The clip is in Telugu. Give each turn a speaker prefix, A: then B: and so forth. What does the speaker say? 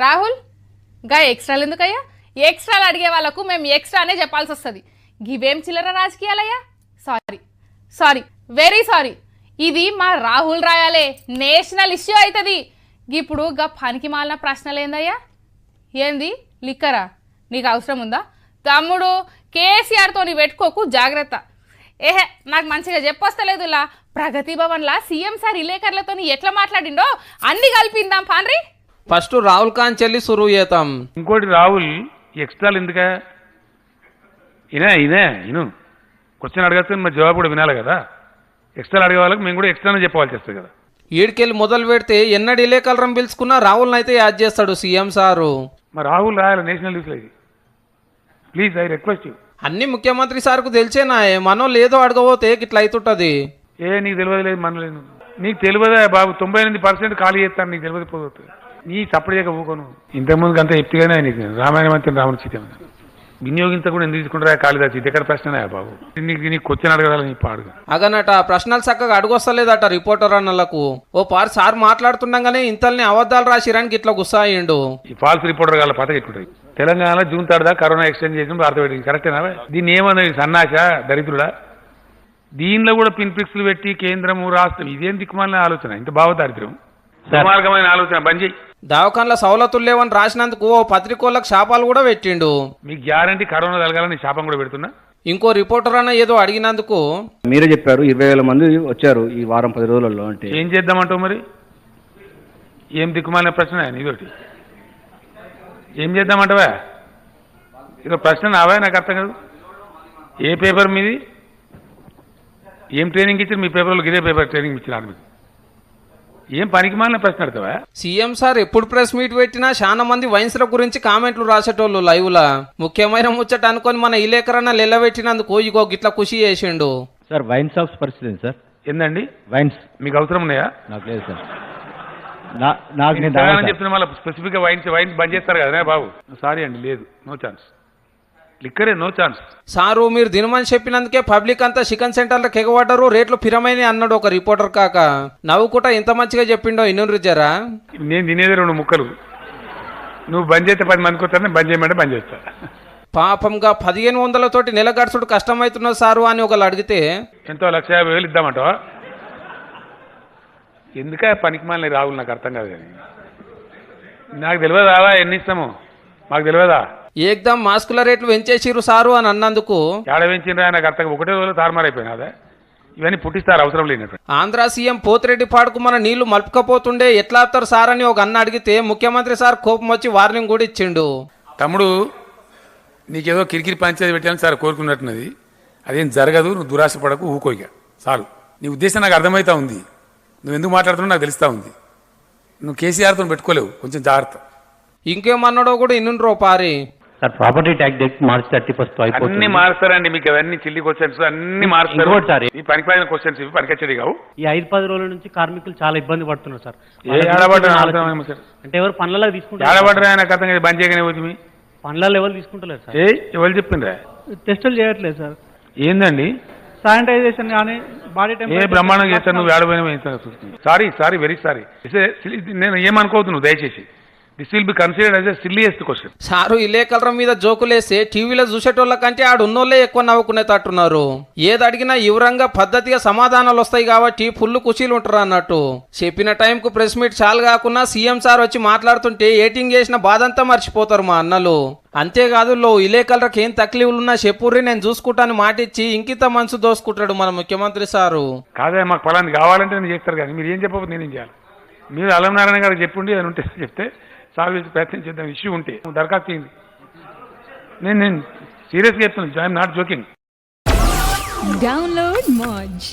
A: రాహుల్ గా ఎక్స్ట్రాలు ఎందుకయ్యా? ఎక్స్ట్రాలు అడిగే వాళ్ళకు మేము ఎక్స్ట్రానే చెప్పాల్సి వస్తుంది. గివేం చిల్లర రాజకీయాలయ్యా? Sorry sorry very sorry. ఇది మా రాహుల్ రాయాలే, నేషనల్ ఇష్యూ అవుతుంది. ఇప్పుడు గా పనికి మాలిన ప్రశ్నలు ఏందయ్యా? ఏంది లిక్కరా? నీకు అవసరం ఉందా? తమ్ముడు కేసీఆర్తో నీ పెట్టుకోకు, జాగ్రత్త. ఏహే నాకు మంచిగా చెప్పొస్తలేదు. ఇలా ప్రగతి భవన్లా సీఎం సార్ విలేకరులతో ఎట్లా మాట్లాడిండో అన్ని కలిపిందాం పాన్రి.
B: ఫస్ట్ రాహుల్ ఖాన్ చెల్లి సురువు చేద్దాం.
C: ఇంకోటి రాహుల్ ఎక్స్ట్రాలు ఎందుకా? ఇను క్వశ్చన్ అడగచ్చు, మరి జవాబు కూడా వినాలి కదా. ఎక్స్ట్రాలు అడిగే వాళ్ళకి మేము కూడా ఎక్స్ట్రానే చెప్పాల్సి వస్తుంది కదా.
B: ఈడికెళ్ళి మొదలు పెడితే ఎన్నడు ఇలేకలరం పిలుచుకున్నా రాహుల్ అయితే యాడ్ చేస్తాడు సీఎం సారు.
C: మరి రాహుల్ రాయాలి నేషనల్ న్యూస్లో. ఇది ప్లీజ్ ఐ రిక్వెస్ట్ యూ.
B: అన్ని ముఖ్యమంత్రి సార్కు తెలిసేనా? మనం లేదో అడగబోతే ఇట్లా అవుతుంటది.
C: నీకు తెలియదు లేదు మనలేదు. నీకు తెలియదా బాబు? 98% ఖాళీ చేస్తాను, నీకు తెలియదు పోతుంది. నీ సప్పుడు చేయక ఊకోను. ఇంతకుముందుకు అంతా చెప్తేగానే నీకు రామాయణం అంతే రాముని సీత వినియోగించకుండా ఎందుకు తీసుకుంటారా కాళిదాస్? ఇది ఎక్కడ ప్రశ్న బాబు? నీకు క్వశ్చన్ అడగాలి నీ పాడు.
B: అగనట ప్రశ్నలు చక్కగా అడుగొస్తలేదట రిపోర్టర్ అన్నలకు. ఓ పారు సార్ మాట్లాడుతుండగానే ఇంతల్ని అబద్ధాలు రాసిరానికి ఇట్లా గుస్సాయిండు.
C: ఈ ఫాల్స్ రిపోర్టర్ గాల పథకం ఎక్కుంటాయి. తెలంగాణలో జూన్ 3 దాకా కరోనా ఎక్స్టెండ్ చేసిన భారత కరెక్టేనా? దీన్ని ఏమన్నది? సన్నాస దరిద్రుడా? దీనిలో కూడా పిన్ పిక్స్లు పెట్టి కేంద్రము రాష్ట్రం ఇదేం దిక్కుమాలిన ఆలోచన? ఇంత భావ దారిద్ర్యం, దుర్మార్గమైన ఆలోచన బంద్ చేయి.
B: దవాఖాన్ల సౌలతులు లేవని రాసినందుకు ఓ పత్రికోళ్ళకు శాపాలు కూడా పెట్టిండు.
C: మీకు గ్యారంటీ కరోనా తలగాలని శాపం కూడా పెడుతున్నా.
B: ఇంకో రిపోర్టర్ అన్న ఏదో అడిగినందుకు
D: మీరే చెప్పారు 20,000 మంది వచ్చారు ఈ వారం 10 రోజులలో. అంటే
C: ఏం చేద్దామంటావు మరి? ఏం దిక్కుమాలిన ప్రశ్న ఇదొకటి. ఏం చేద్దామంటావా? ఇదో ప్రశ్న నావా? నాకు అర్థం కాదు. ఏ పేపర్ మీది? ఏం ట్రైనింగ్ ఇచ్చారు మీ పేపర్లో? ఇదే పేపర్ ట్రైనింగ్ ఇచ్చిన మీకు ఏం పనికి మాలిన ప్రశ్న అడతావా?
B: సీఎం సార్ ఎప్పుడు ప్రెస్ మీట్ పెట్టినా చాలా మంది వైన్స్ల గురించి కామెంట్లు రాసేటోళ్ళు లైవ్ లా. ముఖ్యమైన ముచ్చట అనుకొని మన ఇలేకరన్న లెల్లబెట్టినందుకు ఇగో గిట్లా ఖుషి చేసిండు.
D: సార్ వైన్ షాప్స్ పరిస్థితి సార్.
C: ఏందండి
D: వైన్స్
C: మీకు అవసరం ఉన్నాయా?
D: నాకు లేదు సార్.
C: చెప్తున్నా మళ్ళీ స్పెసిఫిక్ గా వైన్స్ బంద్ చేస్తారు కదా బాబు. సారీ అండి, లేదు, నో ఛాన్స్. లిక్కరే నో ఛాన్స్.
B: సారు మీరు దినమని చెప్పినందుకే పబ్లిక్ అంతా చికెన్ సెంటర్లకు ఎగబడ్డారు, రేట్లు పిరమైన అన్నాడు ఒక రిపోర్టర్. కాక నవ్వుకుంటా ఎంత మంచిగా చెప్పిండో ఇన్ను జరా.
C: నేను తినేది 2 ముక్కలు, నువ్వు బంద్ చేస్తే 10 మందికి వస్తాను, బంద్ చేయమంటే బంద్ చేస్తా.
B: పాపంగా 1500 తోటి నెల గడుచుడు కష్టమవుతున్నది సారు అని ఒకళ్ళు అడిగితే
C: ఎంతో 150,000 ఇద్దామంటావా? ఎందుక పనికి మాలిన రాహుల్? నాకు అర్థం కాదు. కానీ నాకు తెలియదా ఎన్ని ఇస్తాము? మాకు తెలియదా?
B: ఏకదం మాస్కుల రేట్లు పెంచేసిరు సారు అని అన్నందుకు
C: ఏడ పెంచినరా? నాకు అర్థం. ఒకటే రోజులు తారుమారైపోయినా అదే. ఇవన్నీ పుట్టిస్తారు అవసరం లేనట్టు.
B: ఆంధ్ర సీఎం పోతిరెడ్డి పాడుకు మన నీళ్లు మలుపుకపోతుండే ఎట్లా ఆపుతారు సార్ అని ఒక అన్న అడిగితే ముఖ్యమంత్రి సార్ కోపం వచ్చి వార్నింగ్ కూడా ఇచ్చిండు.
C: తమ్ముడు నీకేదో కిరికిరి పంచాయతీ పెట్టాలని సార్ కోరుకున్నట్టున్నది. అదేం జరగదు, నువ్వు దురాశ పడకు, ఊకోయిక చాలు. నీ ఉద్దేశం నాకు అర్థమవుతా ఉంది. నువ్వు ఎందుకు మాట్లాడుతున్నావు నాకు తెలుస్తా ఉంది. నువ్వు కేసీఆర్తో పెట్టుకోలేవు, కొంచెం జాగ్రత్త.
B: ఇంకేమన్నాడో కూడా ఇన్ను పారి.
D: సార్ ప్రాపర్టీ ట్యాక్స్ మార్చి 31 అయిపోతుంది.
C: అన్ని మారుస్తారండి మీకు. అవన్నీ చిల్లి క్వశ్చన్స్ అన్ని మారుస్తారు సార్. ఈ పనికిపోయిన క్వశ్చన్స్ ఇవి పనికొచ్చేది కావు.
E: ఈ 5-10 రోజుల నుంచి కార్మికులు చాలా ఇబ్బంది పడుతున్నారు సార్. అంటే ఎవరు పనులలో తీసుకుంటారు?
C: ఏడబడ్డా నాకు అర్థం కాదు. బంద్ చేయగానే పోతుంది.
E: పనులలో ఎవరు తీసుకుంటలేరు సార్.
C: ఎవరు చెప్పిండ్రా?
E: టెస్టులు చేయట్లేదు సార్.
C: ఏందండి
E: శానిటైజేషన్ కానీ బాడీ
C: బ్రహ్మాండం చేస్తాను. నువ్వు ఏడబోయిన సారీ వెరీ సారీ. నేను ఏమనుకోవద్దు నువ్వు దయచేసి. This will be considered as a silliest question.
B: Sir ఇలేకలరం మీద జోకులేస్తే టీవీలో చూసేటోళ్ళ కంటే ఆడు ఉన్నోళ్ళే ఎక్కువ నవ్వుకునేటట్టున్నారు. ఏది అడిగినా వివరంగా పద్ధతిగా సమాధానాలు వస్తాయి కాబట్టి ఫుల్ కుషీలు ఉంటారు అన్నట్టు. చెప్పిన టైంకు ప్రెస్ మీట్ చాలు కాకుండా సీఎం సార్ వచ్చి మాట్లాడుతుంటే ఏటింగ్ చేసిన బాధంతా మర్చిపోతారు మా అన్నలు. అంతేకాదు ఇలేకలకి ఏం తక్లీఫ్లున్నా చెప్పుర్రి నేను చూసుకుంటాను మాటిచ్చి ఇంకిత మనసు దోసుకుంటాడు మన ముఖ్యమంత్రి సారు.
C: కాదే మాకు ఫలాన్ని కావాలంటే నేను చేస్తారు కానీ మీరు ఏం చెప్పకపోతే నేనేం చేయాలి? మీరు అల్లం నారాయణ గారికి చెప్పుండి అని ఉంటే చెప్తే సాల్వ్ చేసి ప్రయత్నం చేద్దాం. ఇష్యూ ఉంటే దరఖాస్తు చేయండి. నేను సీరియస్గా చెప్తున్నాను. I'm not joking.
F: Download Moj.